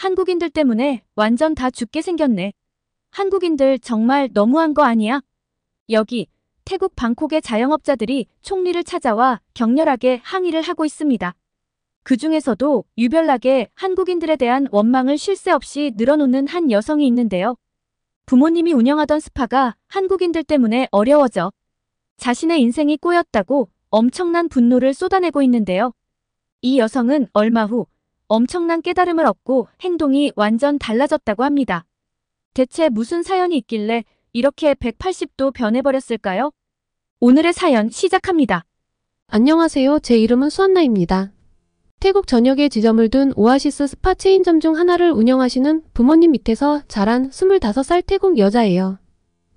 한국인들 때문에 완전 다 죽게 생겼네. 한국인들 정말 너무한 거 아니야? 여기 태국 방콕의 자영업자들이 총리를 찾아와 격렬하게 항의를 하고 있습니다. 그 중에서도 유별나게 한국인들에 대한 원망을 쉴 새 없이 늘어놓는 한 여성이 있는데요. 부모님이 운영하던 스파가 한국인들 때문에 어려워져 자신의 인생이 꼬였다고 엄청난 분노를 쏟아내고 있는데요. 이 여성은 얼마 후 엄청난 깨달음을 얻고 행동이 완전 달라졌다고 합니다. 대체 무슨 사연이 있길래 이렇게 180도 변해버렸을까요? 오늘의 사연 시작합니다. 안녕하세요. 제 이름은 수안나입니다. 태국 전역에 지점을 둔 오아시스 스파 체인점 중 하나를 운영하시는 부모님 밑에서 자란 25살 태국 여자예요.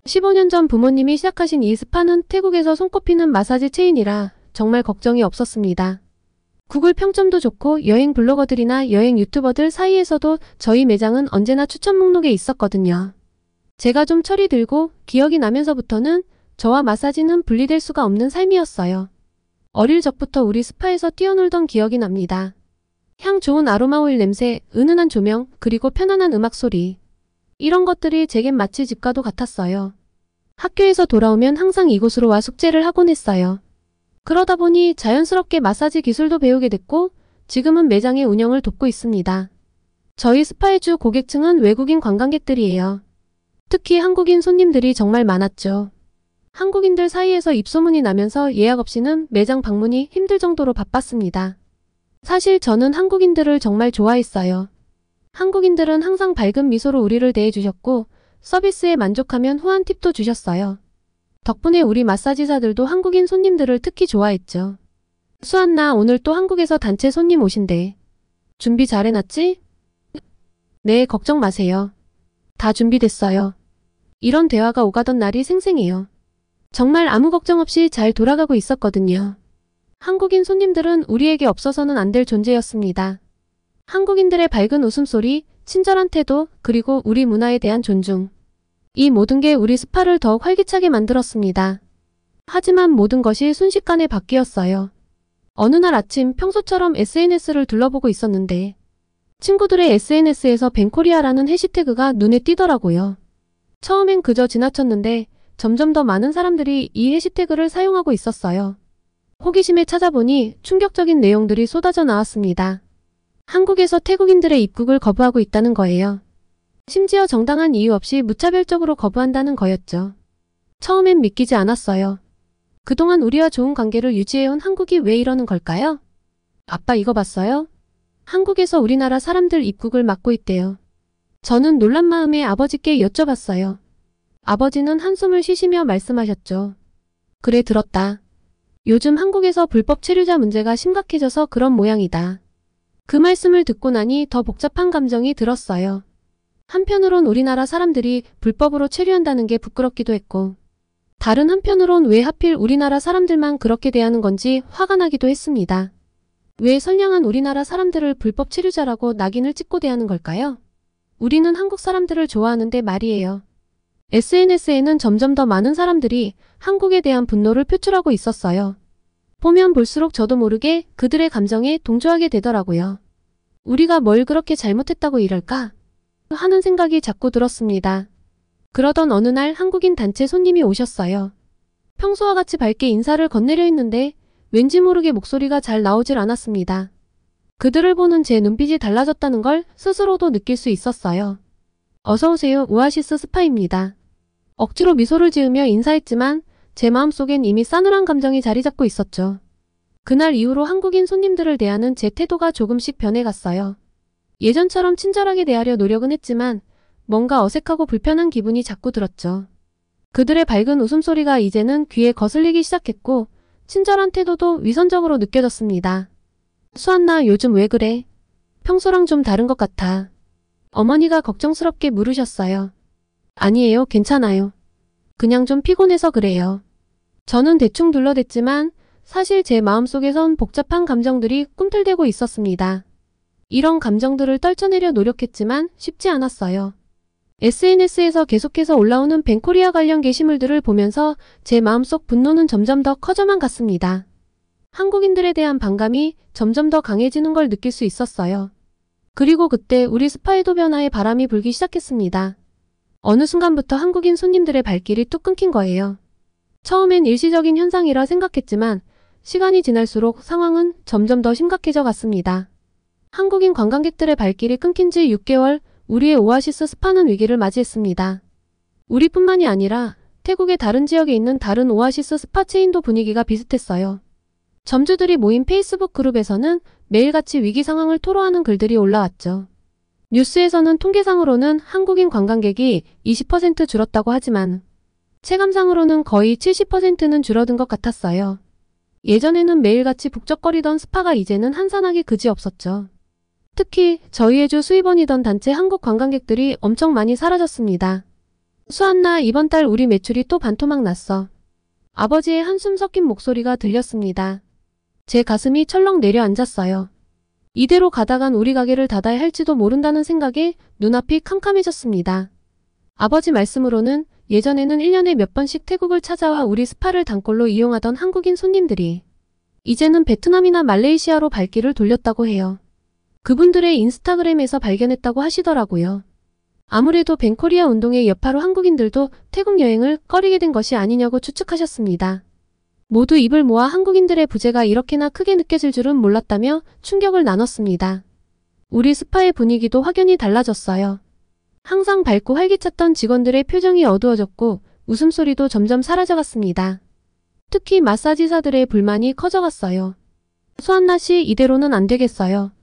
15년 전 부모님이 시작하신 이 스파는 태국에서 손꼽히는 마사지 체인이라 정말 걱정이 없었습니다. 구글 평점도 좋고 여행 블로거들이나 여행 유튜버들 사이에서도 저희 매장은 언제나 추천 목록에 있었거든요. 제가 좀 철이 들고 기억이 나면서부터는 저와 마사지는 분리될 수가 없는 삶이었어요. 어릴 적부터 우리 스파에서 뛰어놀던 기억이 납니다. 향 좋은 아로마 오일 냄새, 은은한 조명, 그리고 편안한 음악 소리. 이런 것들이 제겐 마치 집과도 같았어요. 학교에서 돌아오면 항상 이곳으로 와 숙제를 하곤 했어요. 그러다 보니 자연스럽게 마사지 기술도 배우게 됐고 지금은 매장의 운영을 돕고 있습니다. 저희 스파의 주 고객층은 외국인 관광객들이에요. 특히 한국인 손님들이 정말 많았죠. 한국인들 사이에서 입소문이 나면서 예약 없이는 매장 방문이 힘들 정도로 바빴습니다. 사실 저는 한국인들을 정말 좋아했어요. 한국인들은 항상 밝은 미소로 우리를 대해주셨고 서비스에 만족하면 후한 팁도 주셨어요. 덕분에 우리 마사지사들도 한국인 손님들을 특히 좋아했죠. 수안나, 오늘 또 한국에서 단체 손님 오신대. 준비 잘 해놨지? 네, 걱정 마세요. 다 준비됐어요. 이런 대화가 오가던 날이 생생해요. 정말 아무 걱정 없이 잘 돌아가고 있었거든요. 한국인 손님들은 우리에게 없어서는 안 될 존재였습니다. 한국인들의 밝은 웃음소리, 친절한 태도, 그리고 우리 문화에 대한 존중. 이 모든 게 우리 스파를 더욱 활기차게 만들었습니다. 하지만 모든 것이 순식간에 바뀌었어요. 어느 날 아침 평소처럼 SNS를 둘러보고 있었는데 친구들의 SNS에서 뱅코리아라는 해시태그가 눈에 띄더라고요. 처음엔 그저 지나쳤는데 점점 더 많은 사람들이 이 해시태그를 사용하고 있었어요. 호기심에 찾아보니 충격적인 내용들이 쏟아져 나왔습니다. 한국에서 태국인들의 입국을 거부하고 있다는 거예요. 심지어 정당한 이유 없이 무차별적으로 거부한다는 거였죠. 처음엔 믿기지 않았어요. 그동안 우리와 좋은 관계를 유지해온 한국이 왜 이러는 걸까요? 아빠 이거 봤어요? 한국에서 우리나라 사람들 입국을 막고 있대요. 저는 놀란 마음에 아버지께 여쭤봤어요. 아버지는 한숨을 쉬시며 말씀하셨죠. 그래, 들었다. 요즘 한국에서 불법 체류자 문제가 심각해져서 그런 모양이다. 그 말씀을 듣고 나니 더 복잡한 감정이 들었어요. 한편으론 우리나라 사람들이 불법으로 체류한다는 게 부끄럽기도 했고 다른 한편으론 왜 하필 우리나라 사람들만 그렇게 대하는 건지 화가 나기도 했습니다. 왜 선량한 우리나라 사람들을 불법 체류자라고 낙인을 찍고 대하는 걸까요? 우리는 한국 사람들을 좋아하는데 말이에요. SNS에는 점점 더 많은 사람들이 한국에 대한 분노를 표출하고 있었어요. 보면 볼수록 저도 모르게 그들의 감정에 동조하게 되더라고요. 우리가 뭘 그렇게 잘못했다고 이럴까? 하는 생각이 자꾸 들었습니다. 그러던 어느 날 한국인 단체 손님이 오셨어요. 평소와 같이 밝게 인사를 건네려 했는데 왠지 모르게 목소리가 잘 나오질 않았습니다. 그들을 보는 제 눈빛이 달라졌다는 걸 스스로도 느낄 수 있었어요. 어서오세요, 오아시스 스파입니다. 억지로 미소를 지으며 인사했지만 제 마음속엔 이미 싸늘한 감정이 자리 잡고 있었죠. 그날 이후로 한국인 손님들을 대하는 제 태도가 조금씩 변해갔어요. 예전처럼 친절하게 대하려 노력은 했지만 뭔가 어색하고 불편한 기분이 자꾸 들었죠. 그들의 밝은 웃음소리가 이제는 귀에 거슬리기 시작했고 친절한 태도도 위선적으로 느껴졌습니다. 수안나, 요즘 왜 그래? 평소랑 좀 다른 것 같아. 어머니가 걱정스럽게 물으셨어요. 아니에요, 괜찮아요. 그냥 좀 피곤해서 그래요. 저는 대충 둘러댔지만 사실 제 마음속에선 복잡한 감정들이 꿈틀대고 있었습니다. 이런 감정들을 떨쳐내려 노력했지만 쉽지 않았어요. SNS에서 계속해서 올라오는 뱅코리아 관련 게시물들을 보면서 제 마음속 분노는 점점 더 커져만 갔습니다. 한국인들에 대한 반감이 점점 더 강해지는 걸 느낄 수 있었어요. 그리고 그때 우리 스파에도 변화의 바람이 불기 시작했습니다. 어느 순간부터 한국인 손님들의 발길이 뚝 끊긴 거예요. 처음엔 일시적인 현상이라 생각했지만 시간이 지날수록 상황은 점점 더 심각해져 갔습니다. 한국인 관광객들의 발길이 끊긴 지 6개월, 우리의 오아시스 스파는 위기를 맞이했습니다. 우리뿐만이 아니라 태국의 다른 지역에 있는 다른 오아시스 스파 체인도 분위기가 비슷했어요. 점주들이 모인 페이스북 그룹에서는 매일같이 위기 상황을 토로하는 글들이 올라왔죠. 뉴스에서는 통계상으로는 한국인 관광객이 20% 줄었다고 하지만 체감상으로는 거의 70%는 줄어든 것 같았어요. 예전에는 매일같이 북적거리던 스파가 이제는 한산하기 그지없었죠. 특히 저희의 주 수입원이던 단체 한국 관광객들이 엄청 많이 사라졌습니다. 수안나, 이번 달 우리 매출이 또 반토막 났어. 아버지의 한숨 섞인 목소리가 들렸습니다. 제 가슴이 철렁 내려앉았어요. 이대로 가다간 우리 가게를 닫아야 할지도 모른다는 생각에 눈앞이 캄캄해졌습니다. 아버지 말씀으로는 예전에는 1년에 몇 번씩 태국을 찾아와 우리 스파를 단골로 이용하던 한국인 손님들이 이제는 베트남이나 말레이시아로 발길을 돌렸다고 해요. 그분들의 인스타그램에서 발견했다고 하시더라고요. 아무래도 벤코리아 운동의 여파로 한국인들도 태국 여행을 꺼리게 된 것이 아니냐고 추측하셨습니다. 모두 입을 모아 한국인들의 부재가 이렇게나 크게 느껴질 줄은 몰랐다며 충격을 나눴습니다. 우리 스파의 분위기도 확연히 달라졌어요. 항상 밝고 활기찼던 직원들의 표정이 어두워졌고 웃음소리도 점점 사라져갔습니다. 특히 마사지사들의 불만이 커져갔어요. 수안나 씨, 이대로는 안 되겠어요.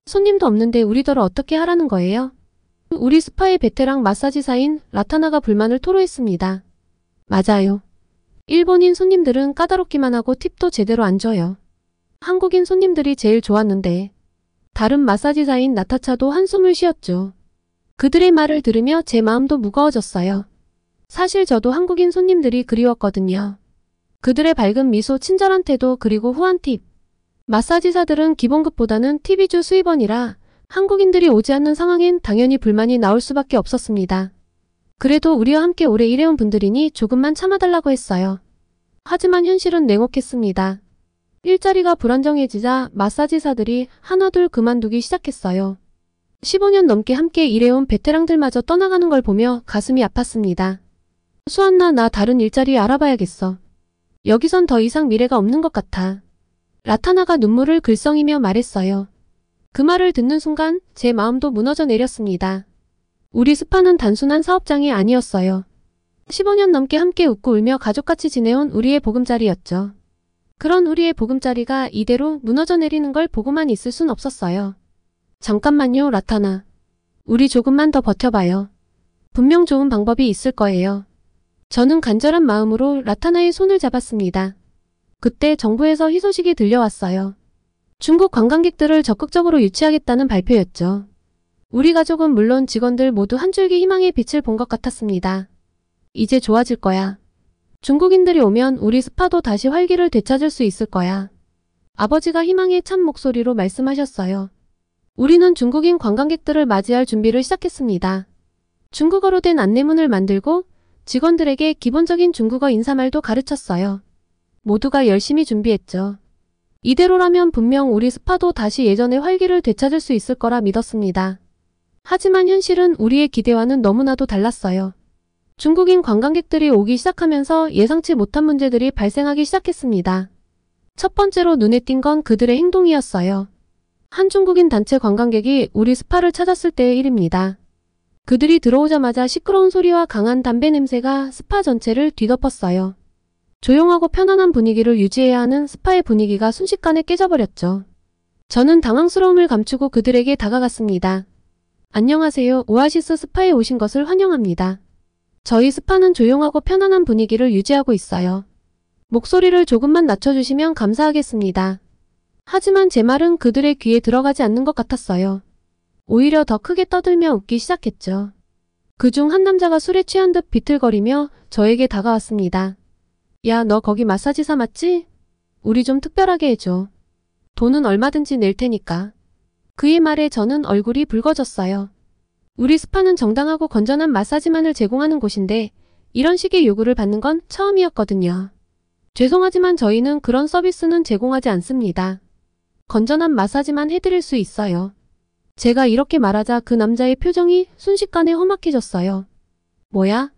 손님도 없는데 우리더러 어떻게 하라는 거예요? 우리 스파의 베테랑 마사지사인 라타나가 불만을 토로했습니다. 맞아요. 일본인 손님들은 까다롭기만 하고 팁도 제대로 안 줘요. 한국인 손님들이 제일 좋았는데 다른 마사지사인 나타차도 한숨을 쉬었죠. 그들의 말을 들으며 제 마음도 무거워졌어요. 사실 저도 한국인 손님들이 그리웠거든요. 그들의 밝은 미소, 친절한 태도, 그리고 후한 팁. 마사지사들은 기본급보다는 팁 위주 수입원이라 한국인들이 오지 않는 상황엔 당연히 불만이 나올 수밖에 없었습니다. 그래도 우리와 함께 오래 일해온 분들이니 조금만 참아달라고 했어요. 하지만 현실은 냉혹했습니다. 일자리가 불안정해지자 마사지사들이 하나둘 그만두기 시작했어요. 15년 넘게 함께 일해온 베테랑들마저 떠나가는 걸 보며 가슴이 아팠습니다. 수안나, 나 다른 일자리 알아봐야겠어. 여기선 더 이상 미래가 없는 것 같아. 라타나가 눈물을 글썽이며 말했어요. 그 말을 듣는 순간 제 마음도 무너져 내렸습니다. 우리 스파는 단순한 사업장이 아니었어요. 15년 넘게 함께 웃고 울며 가족같이 지내온 우리의 보금자리였죠. 그런 우리의 보금자리가 이대로 무너져 내리는 걸 보고만 있을 순 없었어요. 잠깐만요, 라타나. 우리 조금만 더 버텨봐요. 분명 좋은 방법이 있을 거예요. 저는 간절한 마음으로 라타나의 손을 잡았습니다. 그때 정부에서 희소식이 들려왔어요. 중국 관광객들을 적극적으로 유치하겠다는 발표였죠. 우리 가족은 물론 직원들 모두 한 줄기 희망의 빛을 본 것 같았습니다. 이제 좋아질 거야. 중국인들이 오면 우리 스파도 다시 활기를 되찾을 수 있을 거야. 아버지가 희망의 찬 목소리로 말씀하셨어요. 우리는 중국인 관광객들을 맞이할 준비를 시작했습니다. 중국어로 된 안내문을 만들고 직원들에게 기본적인 중국어 인사말도 가르쳤어요. 모두가 열심히 준비했죠. 이대로라면 분명 우리 스파도 다시 예전의 활기를 되찾을 수 있을 거라 믿었습니다. 하지만 현실은 우리의 기대와는 너무나도 달랐어요. 중국인 관광객들이 오기 시작하면서 예상치 못한 문제들이 발생하기 시작했습니다. 첫 번째로 눈에 띈 건 그들의 행동이었어요. 한 중국인 단체 관광객이 우리 스파를 찾았을 때의 일입니다. 그들이 들어오자마자 시끄러운 소리와 강한 담배 냄새가 스파 전체를 뒤덮었어요. 조용하고 편안한 분위기를 유지해야 하는 스파의 분위기가 순식간에 깨져버렸죠. 저는 당황스러움을 감추고 그들에게 다가갔습니다. 안녕하세요. 오아시스 스파에 오신 것을 환영합니다. 저희 스파는 조용하고 편안한 분위기를 유지하고 있어요. 목소리를 조금만 낮춰주시면 감사하겠습니다. 하지만 제 말은 그들의 귀에 들어가지 않는 것 같았어요. 오히려 더 크게 떠들며 웃기 시작했죠. 그중 한 남자가 술에 취한 듯 비틀거리며 저에게 다가왔습니다. 야, 너 거기 마사지사 맞지? 우리 좀 특별하게 해줘. 돈은 얼마든지 낼 테니까. 그의 말에 저는 얼굴이 붉어졌어요. 우리 스파는 정당하고 건전한 마사지만을 제공하는 곳인데 이런 식의 요구를 받는 건 처음이었거든요. 죄송하지만 저희는 그런 서비스는 제공하지 않습니다. 건전한 마사지만 해드릴 수 있어요. 제가 이렇게 말하자 그 남자의 표정이 순식간에 험악해졌어요. 뭐야?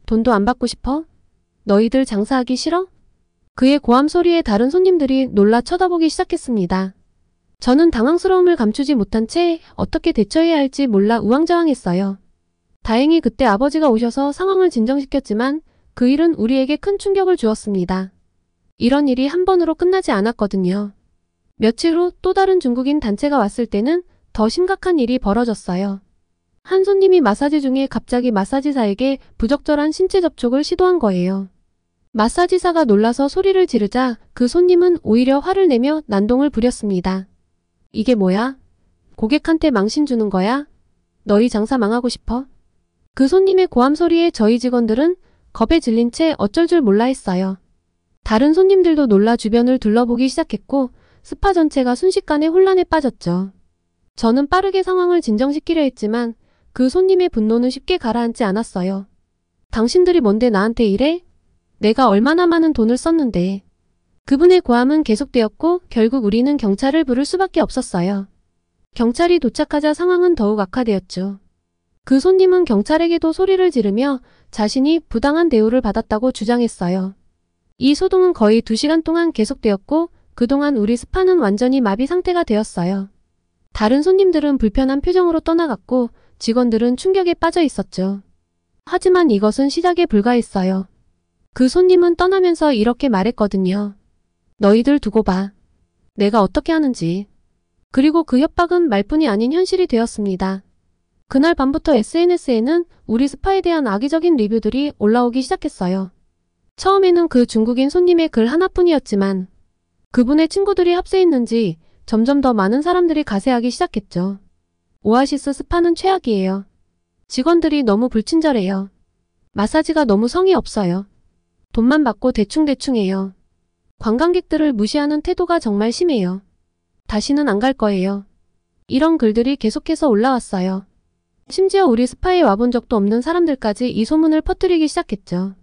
돈도 안 받고 싶어? 너희들 장사하기 싫어? 그의 고함 소리에 다른 손님들이 놀라 쳐다보기 시작했습니다. 저는 당황스러움을 감추지 못한 채 어떻게 대처해야 할지 몰라 우왕좌왕했어요. 다행히 그때 아버지가 오셔서 상황을 진정시켰지만 그 일은 우리에게 큰 충격을 주었습니다. 이런 일이 한 번으로 끝나지 않았거든요. 며칠 후 또 다른 중국인 단체가 왔을 때는 더 심각한 일이 벌어졌어요. 한 손님이 마사지 중에 갑자기 마사지사에게 부적절한 신체 접촉을 시도한 거예요. 마사지사가 놀라서 소리를 지르자 그 손님은 오히려 화를 내며 난동을 부렸습니다. 이게 뭐야? 고객한테 망신 주는 거야? 너희 장사 망하고 싶어? 그 손님의 고함 소리에 저희 직원들은 겁에 질린 채 어쩔 줄 몰라 했어요. 다른 손님들도 놀라 주변을 둘러보기 시작했고 스파 전체가 순식간에 혼란에 빠졌죠. 저는 빠르게 상황을 진정시키려 했지만 그 손님의 분노는 쉽게 가라앉지 않았어요. 당신들이 뭔데 나한테 이래? 내가 얼마나 많은 돈을 썼는데. 그분의 고함은 계속되었고 결국 우리는 경찰을 부를 수밖에 없었어요. 경찰이 도착하자 상황은 더욱 악화되었죠. 그 손님은 경찰에게도 소리를 지르며 자신이 부당한 대우를 받았다고 주장했어요. 이 소동은 거의 2시간 동안 계속되었고 그동안 우리 스파는 완전히 마비 상태가 되었어요. 다른 손님들은 불편한 표정으로 떠나갔고 직원들은 충격에 빠져 있었죠. 하지만 이것은 시작에 불과했어요. 그 손님은 떠나면서 이렇게 말했거든요. 너희들 두고 봐. 내가 어떻게 하는지. 그리고 그 협박은 말뿐이 아닌 현실이 되었습니다. 그날 밤부터 SNS에는 우리 스파에 대한 악의적인 리뷰들이 올라오기 시작했어요. 처음에는 그 중국인 손님의 글 하나뿐이었지만 그분의 친구들이 합세했는지 점점 더 많은 사람들이 가세하기 시작했죠. 오아시스 스파는 최악이에요. 직원들이 너무 불친절해요. 마사지가 너무 성의 없어요. 돈만 받고 대충대충해요. 관광객들을 무시하는 태도가 정말 심해요. 다시는 안 갈 거예요. 이런 글들이 계속해서 올라왔어요. 심지어 우리 스파에 와본 적도 없는 사람들까지 이 소문을 퍼뜨리기 시작했죠.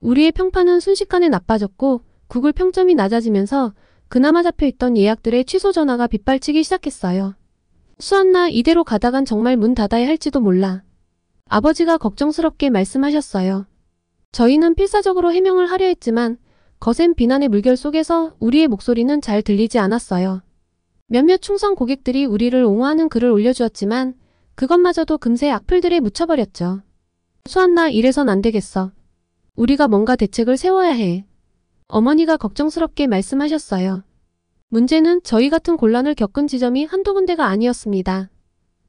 우리의 평판은 순식간에 나빠졌고 구글 평점이 낮아지면서 그나마 잡혀있던 예약들의 취소 전화가 빗발치기 시작했어요. 수안나 이대로 가다간 정말 문 닫아야 할지도 몰라. 아버지가 걱정스럽게 말씀하셨어요. 저희는 필사적으로 해명을 하려 했지만 거센 비난의 물결 속에서 우리의 목소리는 잘 들리지 않았어요. 몇몇 충성 고객들이 우리를 옹호하는 글을 올려주었지만 그것마저도 금세 악플들에 묻혀버렸죠. 수안나 이래선 안 되겠어. 우리가 뭔가 대책을 세워야 해. 어머니가 걱정스럽게 말씀하셨어요. 문제는 저희 같은 곤란을 겪은 지점이 한두 군데가 아니었습니다.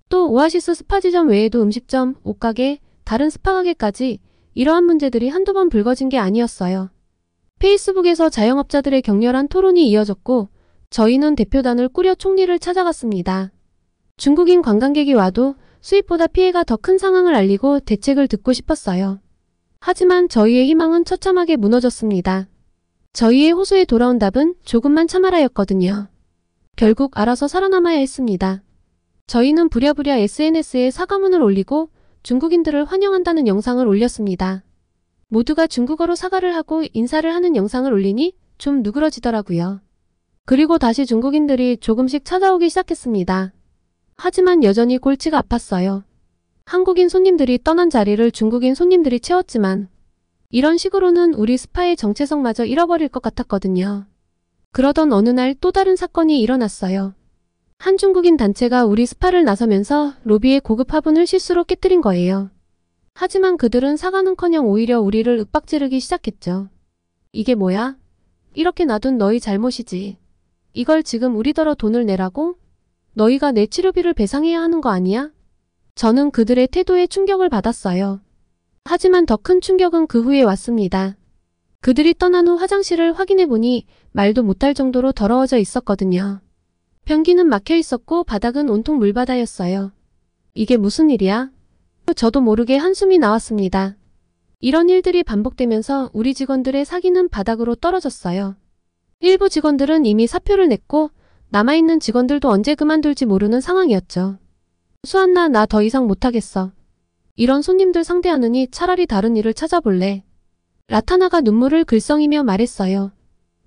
또 오아시스 스파 지점 외에도 음식점, 옷가게, 다른 스파 가게까지 이러한 문제들이 한두 번 불거진 게 아니었어요. 페이스북에서 자영업자들의 격렬한 토론이 이어졌고 저희는 대표단을 꾸려 총리를 찾아갔습니다. 중국인 관광객이 와도 수입보다 피해가 더 큰 상황을 알리고 대책을 듣고 싶었어요. 하지만 저희의 희망은 처참하게 무너졌습니다. 저희의 호소에 돌아온 답은 조금만 참아라였거든요. 결국 알아서 살아남아야 했습니다. 저희는 부랴부랴 SNS에 사과문을 올리고 중국인들을 환영한다는 영상을 올렸습니다. 모두가 중국어로 사과를 하고 인사를 하는 영상을 올리니 좀 누그러지더라고요. 그리고 다시 중국인들이 조금씩 찾아오기 시작했습니다. 하지만 여전히 골치가 아팠어요. 한국인 손님들이 떠난 자리를 중국인 손님들이 채웠지만 이런 식으로는 우리 스파의 정체성마저 잃어버릴 것 같았거든요. 그러던 어느 날 또 다른 사건이 일어났어요. 한 중국인 단체가 우리 스파를 나서면서 로비의 고급 화분을 실수로 깨뜨린 거예요. 하지만 그들은 사과는커녕 오히려 우리를 윽박지르기 시작했죠. 이게 뭐야? 이렇게 놔둔 너희 잘못이지. 이걸 지금 우리더러 돈을 내라고? 너희가 내 치료비를 배상해야 하는 거 아니야? 저는 그들의 태도에 충격을 받았어요. 하지만 더 큰 충격은 그 후에 왔습니다. 그들이 떠난 후 화장실을 확인해보니 말도 못할 정도로 더러워져 있었거든요. 변기는 막혀 있었고 바닥은 온통 물바다였어요. 이게 무슨 일이야? 저도 모르게 한숨이 나왔습니다. 이런 일들이 반복되면서 우리 직원들의 사기는 바닥으로 떨어졌어요. 일부 직원들은 이미 사표를 냈고 남아있는 직원들도 언제 그만둘지 모르는 상황이었죠. 수안나, 나 더 이상 못하겠어. 이런 손님들 상대하느니 차라리 다른 일을 찾아볼래. 라타나가 눈물을 글썽이며 말했어요.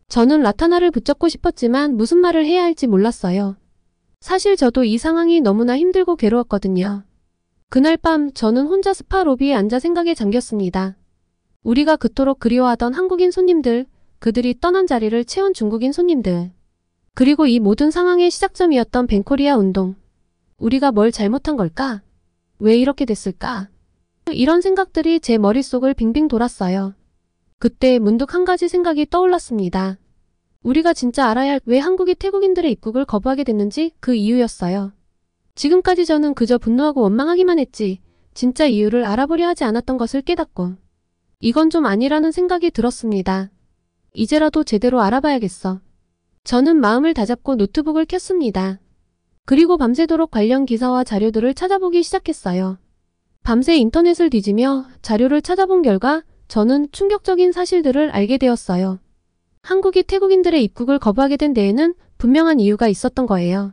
저는 라타나를 붙잡고 싶었지만 무슨 말을 해야 할지 몰랐어요. 사실 저도 이 상황이 너무나 힘들고 괴로웠거든요. 그날 밤 저는 혼자 스파 로비에 앉아 생각에 잠겼습니다. 우리가 그토록 그리워하던 한국인 손님들, 그들이 떠난 자리를 채운 중국인 손님들. 그리고 이 모든 상황의 시작점이었던 벤코리아 운동. 우리가 뭘 잘못한 걸까? 왜 이렇게 됐을까? 이런 생각들이 제 머릿속을 빙빙 돌았어요. 그때 문득 한 가지 생각이 떠올랐습니다. 우리가 진짜 알아야 할 왜 한국이 태국인들의 입국을 거부하게 됐는지 그 이유였어요. 지금까지 저는 그저 분노하고 원망하기만 했지 진짜 이유를 알아보려 하지 않았던 것을 깨닫고 이건 좀 아니라는 생각이 들었습니다. 이제라도 제대로 알아봐야겠어. 저는 마음을 다잡고 노트북을 켰습니다. 그리고 밤새도록 관련 기사와 자료들을 찾아보기 시작했어요. 밤새 인터넷을 뒤지며 자료를 찾아본 결과 저는 충격적인 사실들을 알게 되었어요. 한국이 태국인들의 입국을 거부하게 된 데에는 분명한 이유가 있었던 거예요.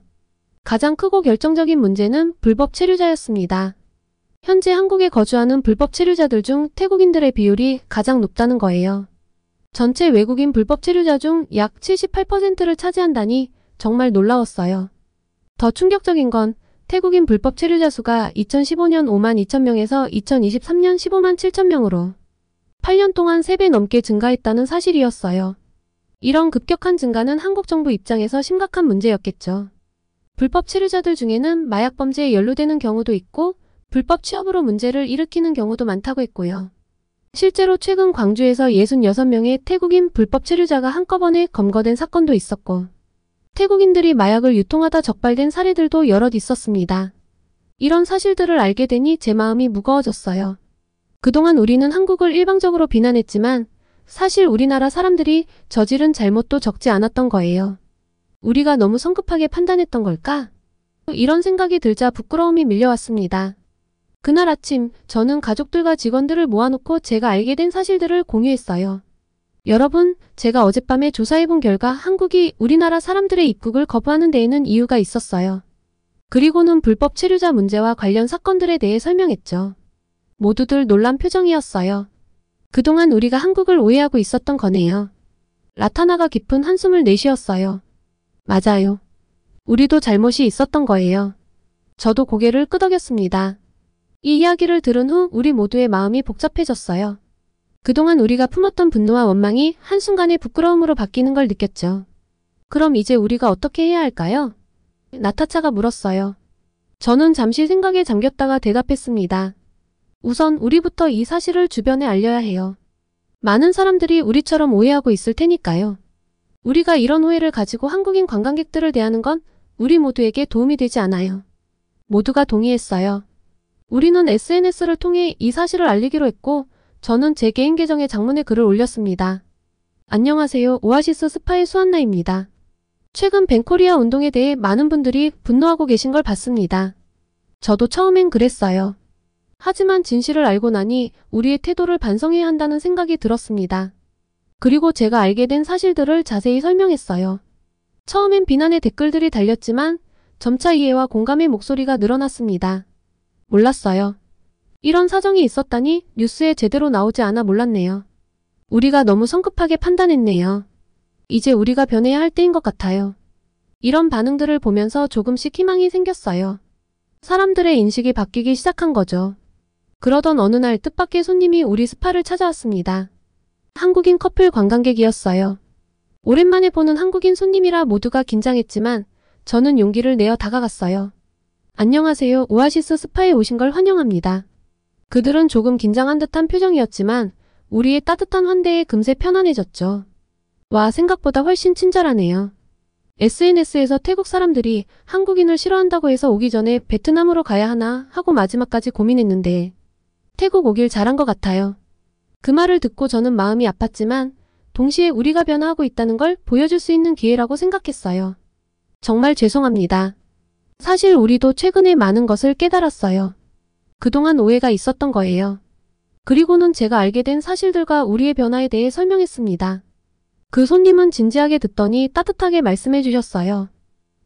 가장 크고 결정적인 문제는 불법 체류자였습니다. 현재 한국에 거주하는 불법 체류자들 중 태국인들의 비율이 가장 높다는 거예요. 전체 외국인 불법 체류자 중 약 78%를 차지한다니 정말 놀라웠어요. 더 충격적인 건 태국인 불법 체류자 수가 2015년 5만 2천 명에서 2023년 15만 7천 명으로 8년 동안 3배 넘게 증가했다는 사실이었어요. 이런 급격한 증가는 한국 정부 입장에서 심각한 문제였겠죠. 불법 체류자들 중에는 마약 범죄에 연루되는 경우도 있고 불법 취업으로 문제를 일으키는 경우도 많다고 했고요. 실제로 최근 광주에서 66명의 태국인 불법 체류자가 한꺼번에 검거된 사건도 있었고 태국인들이 마약을 유통하다 적발된 사례들도 여럿 있었습니다. 이런 사실들을 알게 되니 제 마음이 무거워졌어요. 그동안 우리는 한국을 일방적으로 비난했지만 사실 우리나라 사람들이 저지른 잘못도 적지 않았던 거예요. 우리가 너무 성급하게 판단했던 걸까? 이런 생각이 들자 부끄러움이 밀려왔습니다. 그날 아침 저는 가족들과 직원들을 모아놓고 제가 알게 된 사실들을 공유했어요. 여러분, 제가 어젯밤에 조사해본 결과 한국이 우리나라 사람들의 입국을 거부하는 데에는 이유가 있었어요. 그리고는 불법 체류자 문제와 관련 사건들에 대해 설명했죠. 모두들 놀란 표정이었어요. 그동안 우리가 한국을 오해하고 있었던 거네요. 라타나가 깊은 한숨을 내쉬었어요. 맞아요. 우리도 잘못이 있었던 거예요. 저도 고개를 끄덕였습니다. 이 이야기를 들은 후 우리 모두의 마음이 복잡해졌어요. 그동안 우리가 품었던 분노와 원망이 한순간에 부끄러움으로 바뀌는 걸 느꼈죠. 그럼 이제 우리가 어떻게 해야 할까요? 나타차가 물었어요. 저는 잠시 생각에 잠겼다가 대답했습니다. 우선 우리부터 이 사실을 주변에 알려야 해요. 많은 사람들이 우리처럼 오해하고 있을 테니까요. 우리가 이런 오해를 가지고 한국인 관광객들을 대하는 건 우리 모두에게 도움이 되지 않아요. 모두가 동의했어요. 우리는 SNS를 통해 이 사실을 알리기로 했고 저는 제 개인 계정에 장문의 글을 올렸습니다. 안녕하세요. 오아시스 스파의 수한나입니다. 최근 벤코리아 운동에 대해 많은 분들이 분노하고 계신 걸 봤습니다. 저도 처음엔 그랬어요. 하지만 진실을 알고 나니 우리의 태도를 반성해야 한다는 생각이 들었습니다. 그리고 제가 알게 된 사실들을 자세히 설명했어요. 처음엔 비난의 댓글들이 달렸지만 점차 이해와 공감의 목소리가 늘어났습니다. 몰랐어요. 이런 사정이 있었다니 뉴스에 제대로 나오지 않아 몰랐네요. 우리가 너무 성급하게 판단했네요. 이제 우리가 변해야 할 때인 것 같아요. 이런 반응들을 보면서 조금씩 희망이 생겼어요. 사람들의 인식이 바뀌기 시작한 거죠. 그러던 어느 날 뜻밖의 손님이 우리 스파를 찾아왔습니다. 한국인 커플 관광객이었어요. 오랜만에 보는 한국인 손님이라 모두가 긴장했지만 저는 용기를 내어 다가갔어요. 안녕하세요. 오아시스 스파에 오신 걸 환영합니다. 그들은 조금 긴장한 듯한 표정이었지만 우리의 따뜻한 환대에 금세 편안해졌죠. 와, 생각보다 훨씬 친절하네요. SNS에서 태국 사람들이 한국인을 싫어한다고 해서 오기 전에 베트남으로 가야 하나 하고 마지막까지 고민했는데 태국 오길 잘한 것 같아요. 그 말을 듣고 저는 마음이 아팠지만 동시에 우리가 변화하고 있다는 걸 보여줄 수 있는 기회라고 생각했어요. 정말 죄송합니다. 사실 우리도 최근에 많은 것을 깨달았어요. 그동안 오해가 있었던 거예요. 그리고는 제가 알게 된 사실들과 우리의 변화에 대해 설명했습니다. 그 손님은 진지하게 듣더니 따뜻하게 말씀해 주셨어요.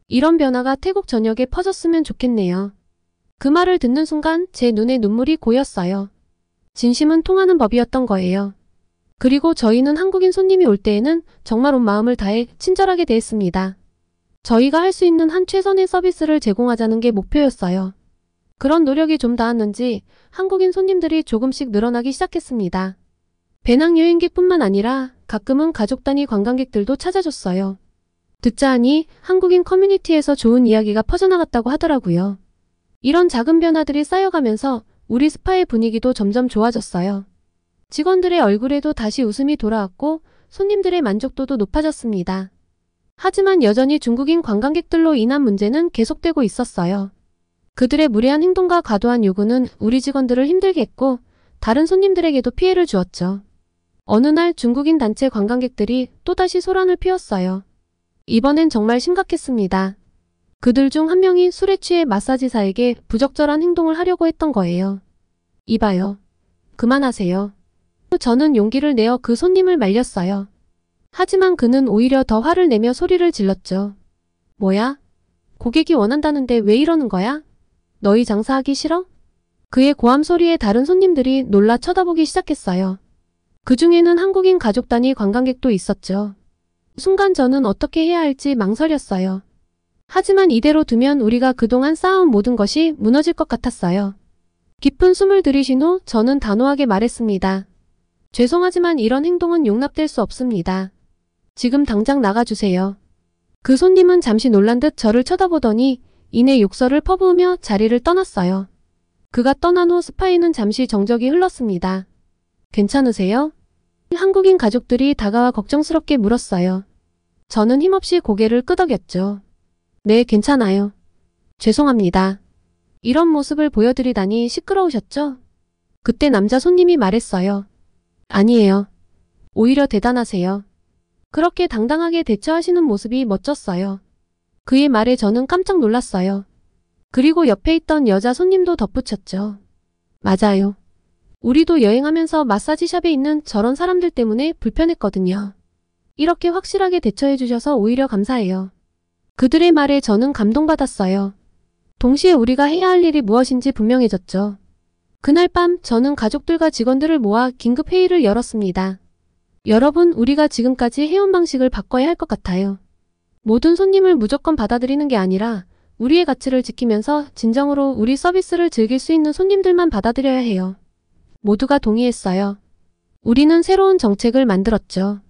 이런 변화가 태국 전역에 퍼졌으면 좋겠네요. 그 말을 듣는 순간 제 눈에 눈물이 고였어요. 진심은 통하는 법이었던 거예요. 그리고 저희는 한국인 손님이 올 때에는 정말 온 마음을 다해 친절하게 대했습니다. 저희가 할 수 있는 한 최선의 서비스를 제공하자는 게 목표였어요. 그런 노력이 좀 닿았는지 한국인 손님들이 조금씩 늘어나기 시작했습니다. 배낭여행객뿐만 아니라 가끔은 가족 단위 관광객들도 찾아줬어요. 듣자 하니 한국인 커뮤니티에서 좋은 이야기가 퍼져나갔다고 하더라고요. 이런 작은 변화들이 쌓여가면서 우리 스파의 분위기도 점점 좋아졌어요. 직원들의 얼굴에도 다시 웃음이 돌아왔고 손님들의 만족도도 높아졌습니다. 하지만 여전히 중국인 관광객들로 인한 문제는 계속되고 있었어요. 그들의 무례한 행동과 과도한 요구는 우리 직원들을 힘들게 했고 다른 손님들에게도 피해를 주었죠. 어느 날 중국인 단체 관광객들이 또다시 소란을 피웠어요. 이번엔 정말 심각했습니다. 그들 중 한 명이 술에 취해 마사지사에게 부적절한 행동을 하려고 했던 거예요. 이봐요. 그만하세요. 저는 용기를 내어 그 손님을 말렸어요. 하지만 그는 오히려 더 화를 내며 소리를 질렀죠. 뭐야? 고객이 원한다는데 왜 이러는 거야? 너희 장사하기 싫어? 그의 고함 소리에 다른 손님들이 놀라 쳐다보기 시작했어요. 그 중에는 한국인 가족 단위 관광객도 있었죠. 순간 저는 어떻게 해야 할지 망설였어요. 하지만 이대로 두면 우리가 그동안 쌓아온 모든 것이 무너질 것 같았어요. 깊은 숨을 들이신 후 저는 단호하게 말했습니다. 죄송하지만 이런 행동은 용납될 수 없습니다. 지금 당장 나가주세요. 그 손님은 잠시 놀란 듯 저를 쳐다보더니 이내 욕설을 퍼부으며 자리를 떠났어요. 그가 떠난 후 스파에는 잠시 정적이 흘렀습니다. 괜찮으세요? 한국인 가족들이 다가와 걱정스럽게 물었어요. 저는 힘없이 고개를 끄덕였죠. 네, 괜찮아요. 죄송합니다. 이런 모습을 보여드리다니 시끄러우셨죠? 그때 남자 손님이 말했어요. 아니에요. 오히려 대단하세요. 그렇게 당당하게 대처하시는 모습이 멋졌어요. 그의 말에 저는 깜짝 놀랐어요. 그리고 옆에 있던 여자 손님도 덧붙였죠. 맞아요. 우리도 여행하면서 마사지샵에 있는 저런 사람들 때문에 불편했거든요. 이렇게 확실하게 대처해 주셔서 오히려 감사해요. 그들의 말에 저는 감동받았어요. 동시에 우리가 해야 할 일이 무엇인지 분명해졌죠. 그날 밤 저는 가족들과 직원들을 모아 긴급 회의를 열었습니다. 여러분, 우리가 지금까지 해온 방식을 바꿔야 할 것 같아요. 모든 손님을 무조건 받아들이는 게 아니라 우리의 가치를 지키면서 진정으로 우리 서비스를 즐길 수 있는 손님들만 받아들여야 해요. 모두가 동의했어요. 우리는 새로운 정책을 만들었죠.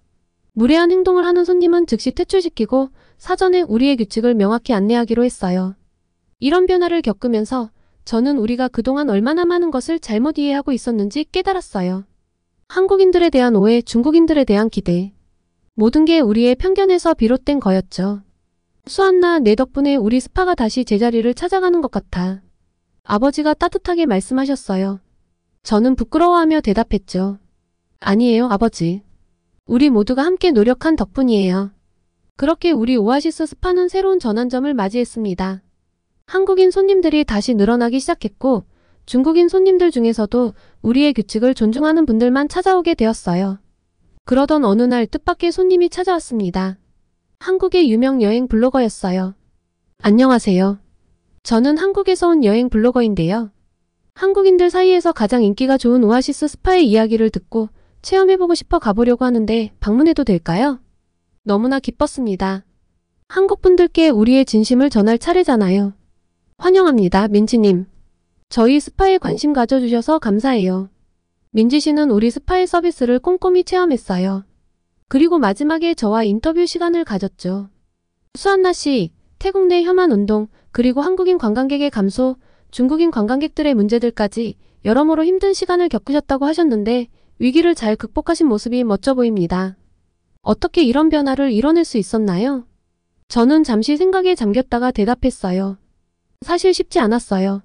무례한 행동을 하는 손님은 즉시 퇴출시키고 사전에 우리의 규칙을 명확히 안내하기로 했어요. 이런 변화를 겪으면서 저는 우리가 그동안 얼마나 많은 것을 잘못 이해하고 있었는지 깨달았어요. 한국인들에 대한 오해, 중국인들에 대한 기대. 모든 게 우리의 편견에서 비롯된 거였죠. 수안나, 내 덕분에 우리 스파가 다시 제자리를 찾아가는 것 같아. 아버지가 따뜻하게 말씀하셨어요. 저는 부끄러워하며 대답했죠. 아니에요, 아버지. 우리 모두가 함께 노력한 덕분이에요. 그렇게 우리 오아시스 스파는 새로운 전환점을 맞이했습니다. 한국인 손님들이 다시 늘어나기 시작했고 중국인 손님들 중에서도 우리의 규칙을 존중하는 분들만 찾아오게 되었어요. 그러던 어느 날 뜻밖의 손님이 찾아왔습니다. 한국의 유명 여행 블로거였어요. 안녕하세요. 저는 한국에서 온 여행 블로거인데요. 한국인들 사이에서 가장 인기가 좋은 오아시스 스파의 이야기를 듣고 체험해보고 싶어 가보려고 하는데 방문해도 될까요? 너무나 기뻤습니다. 한국 분들께 우리의 진심을 전할 차례잖아요. 환영합니다, 민지님. 저희 스파에 관심 가져주셔서 감사해요. 민지 씨는 우리 스파의 서비스를 꼼꼼히 체험했어요. 그리고 마지막에 저와 인터뷰 시간을 가졌죠. 수안나 씨, 태국 내 혐한 운동, 그리고 한국인 관광객의 감소, 중국인 관광객들의 문제들까지 여러모로 힘든 시간을 겪으셨다고 하셨는데 위기를 잘 극복하신 모습이 멋져 보입니다. 어떻게 이런 변화를 이뤄낼 수 있었나요? 저는 잠시 생각에 잠겼다가 대답했어요. 사실 쉽지 않았어요.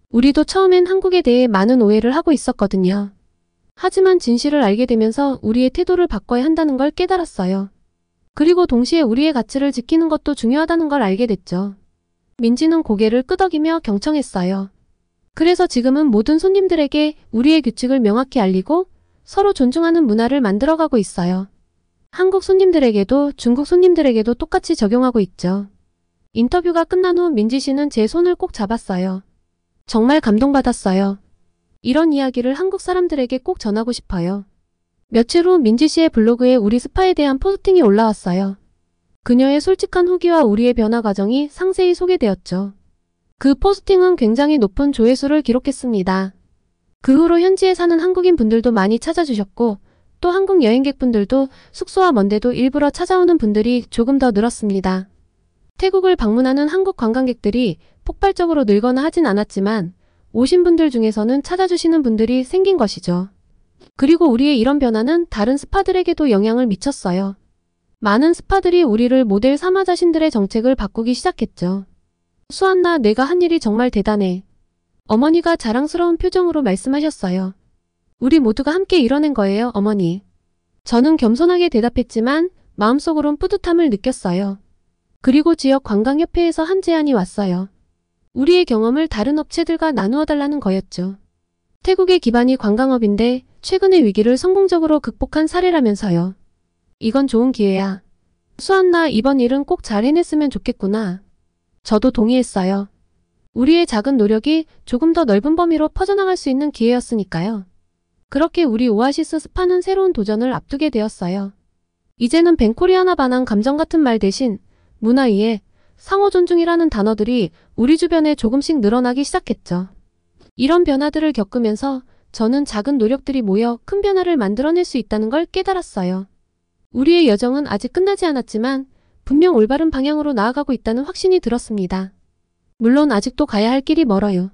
우리도 처음엔 한국에 대해 많은 오해를 하고 있었거든요. 하지만 진실을 알게 되면서 우리의 태도를 바꿔야 한다는 걸 깨달았어요. 그리고 동시에 우리의 가치를 지키는 것도 중요하다는 걸 알게 됐죠. 민지는 고개를 끄덕이며 경청했어요. 그래서 지금은 모든 손님들에게 우리의 규칙을 명확히 알리고 서로 존중하는 문화를 만들어가고 있어요. 한국 손님들에게도 중국 손님들에게도 똑같이 적용하고 있죠. 인터뷰가 끝난 후 민지 씨는 제 손을 꼭 잡았어요. 정말 감동받았어요. 이런 이야기를 한국 사람들에게 꼭 전하고 싶어요. 며칠 후 민지 씨의 블로그에 우리 스파에 대한 포스팅이 올라왔어요. 그녀의 솔직한 후기와 우리의 변화 과정이 상세히 소개되었죠. 그 포스팅은 굉장히 높은 조회수를 기록했습니다. 그 후로 현지에 사는 한국인 분들도 많이 찾아주셨고 또 한국 여행객분들도 숙소와 먼데도 일부러 찾아오는 분들이 조금 더 늘었습니다. 태국을 방문하는 한국 관광객들이 폭발적으로 늘거나 하진 않았지만 오신 분들 중에서는 찾아주시는 분들이 생긴 것이죠. 그리고 우리의 이런 변화는 다른 스파들에게도 영향을 미쳤어요. 많은 스파들이 우리를 모델 삼아 자신들의 정책을 바꾸기 시작했죠. 수안나, 내가 한 일이 정말 대단해. 어머니가 자랑스러운 표정으로 말씀하셨어요. 우리 모두가 함께 이뤄낸 거예요, 어머니. 저는 겸손하게 대답했지만 마음속으론 뿌듯함을 느꼈어요. 그리고 지역 관광협회에서 한 제안이 왔어요. 우리의 경험을 다른 업체들과 나누어 달라는 거였죠. 태국의 기반이 관광업인데 최근의 위기를 성공적으로 극복한 사례라면서요. 이건 좋은 기회야. 수안나, 이번 일은 꼭 잘 해냈으면 좋겠구나. 저도 동의했어요. 우리의 작은 노력이 조금 더 넓은 범위로 퍼져나갈 수 있는 기회였으니까요. 그렇게 우리 오아시스 스파는 새로운 도전을 앞두게 되었어요. 이제는 벤코리아나 반한 감정 같은 말 대신 문화 이해, 상호 존중이라는 단어들이 우리 주변에 조금씩 늘어나기 시작했죠. 이런 변화들을 겪으면서 저는 작은 노력들이 모여 큰 변화를 만들어낼 수 있다는 걸 깨달았어요. 우리의 여정은 아직 끝나지 않았지만 분명 올바른 방향으로 나아가고 있다는 확신이 들었습니다. 물론 아직도 가야 할 길이 멀어요.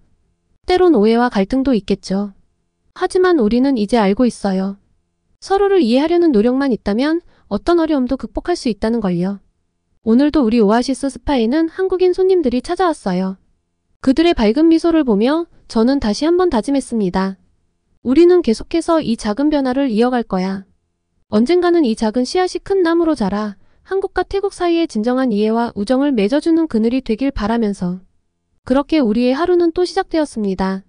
때론 오해와 갈등도 있겠죠. 하지만 우리는 이제 알고 있어요. 서로를 이해하려는 노력만 있다면 어떤 어려움도 극복할 수 있다는 걸요. 오늘도 우리 오아시스 스파에는 한국인 손님들이 찾아왔어요. 그들의 밝은 미소를 보며 저는 다시 한번 다짐했습니다. 우리는 계속해서 이 작은 변화를 이어갈 거야. 언젠가는 이 작은 씨앗이 큰 나무로 자라 한국과 태국 사이의 진정한 이해와 우정을 맺어주는 그늘이 되길 바라면서 그렇게 우리의 하루는 또 시작되었습니다.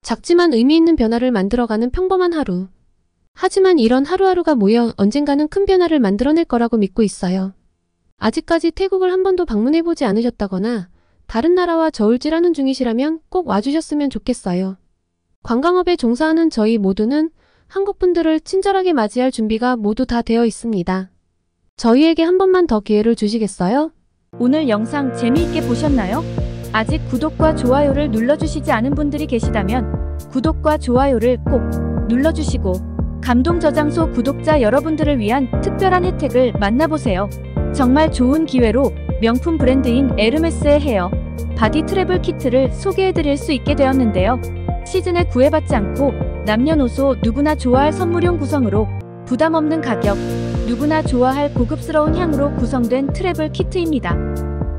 작지만 의미 있는 변화를 만들어가는 평범한 하루. 하지만 이런 하루하루가 모여 언젠가는 큰 변화를 만들어낼 거라고 믿고 있어요. 아직까지 태국을 한 번도 방문해보지 않으셨다거나 다른 나라와 저울질하는 중이시라면 꼭 와주셨으면 좋겠어요. 관광업에 종사하는 저희 모두는 한국 분들을 친절하게 맞이할 준비가 모두 다 되어 있습니다. 저희에게 한 번만 더 기회를 주시겠어요? 오늘 영상 재미있게 보셨나요? 아직 구독과 좋아요를 눌러주시지 않은 분들이 계시다면 구독과 좋아요를 꼭 눌러주시고 감동 저장소 구독자 여러분들을 위한 특별한 혜택을 만나보세요. 정말 좋은 기회로 명품 브랜드인 에르메스의 헤어 바디 트래블 키트를 소개해드릴 수 있게 되었는데요. 시즌에 구애받지 않고 남녀노소 누구나 좋아할 선물용 구성으로 부담 없는 가격, 누구나 좋아할 고급스러운 향으로 구성된 트래블 키트입니다.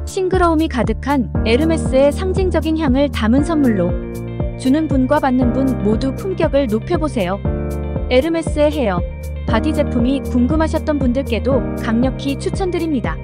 싱그러움이 가득한 에르메스의 상징적인 향을 담은 선물로 주는 분과 받는 분 모두 품격을 높여보세요. 에르메스의 헤어 바디 제품이 궁금하셨던 분들께도 강력히 추천드립니다.